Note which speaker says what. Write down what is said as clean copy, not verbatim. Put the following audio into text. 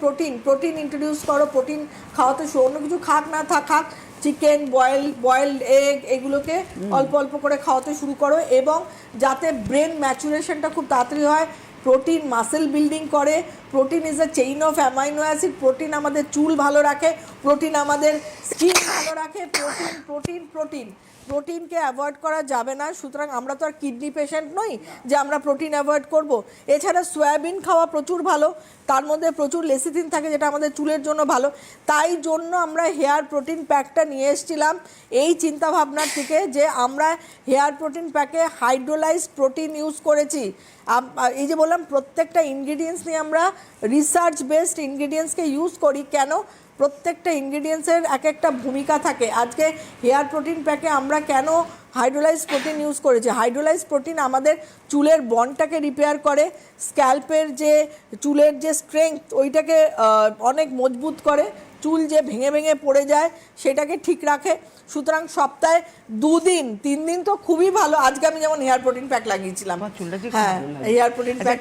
Speaker 1: Protein protein introduce করো, protein খাওয়াতে অন্য কিছু খাক না থাক, চিকেন বয়েলড এগ এগুলোকে অল্প অল্প করে খাওয়াতে শুরু করো, এবং যাতে ব্রেন ম্যাচুরেশনটা খুব তাড়াতাড়ি হয়। প্রোটিন মাসেল বিল্ডিং করে, protein is a chain of amino acid, protein আমাদের চুল ভালো রাখে, প্রোটিন আমাদের স্কিন ভালো রাখে, প্রোটিন প্রোটিন প্রোটিন প্রোটিনকে অ্যাভয়েড করা যাবে না। সুতরাং আমরা তো আর কিডনি পেশেন্ট নই যে আমরা প্রোটিন অ্যাভয়েড করব। এছাড়া সয়াবিন খাওয়া প্রচুর ভালো, তার মধ্যে প্রচুর লেসিথিন থাকে যেটা আমাদের চুলের জন্য ভালো। তাই জন্য আমরা হেয়ার প্রোটিন প্যাকটা নিয়ে এসেছিলাম এই চিন্তাভাবনার থেকে যে আমরা হেয়ার প্রোটিন প্যাকে হাইড্রোলাইজড প্রোটিন ইউজ করেছি। এই যে বললাম প্রত্যেকটা ইনগ্রিডিয়েন্টস নিয়ে আমরা রিসার্চ বেসড ইনগ্রিডিয়েন্টসকে ইউজ করি। কেন? প্রত্যেকটা ইনগ্রিডিয়েন্টসের এক একটা ভূমিকা থাকে। আজকে হেয়ার প্রোটিন প্যাকে আমরা কেন হাইড্রোলাইজ প্রোটিন ইউজ করেছি? হাইড্রোলাইজ প্রোটিন আমাদের চুলের বন্ডটাকে রিপেয়ার করে, স্ক্যাল্পের যে চুলের যে স্ট্রেংথ ওইটাকে অনেক মজবুত করে, চুল যে ভেঙে ভেঙে পড়ে যায় সেটাকে ঠিক রাখে। সুতরাং সপ্তাহে 2 দিন 3 দিন তো খুবই ভালো। আজকে আমি যেমন হেয়ার প্রোটিন প্যাক লাগিয়েছিলাম, হ্যাঁ হেয়ার প্রোটিন প্যাক।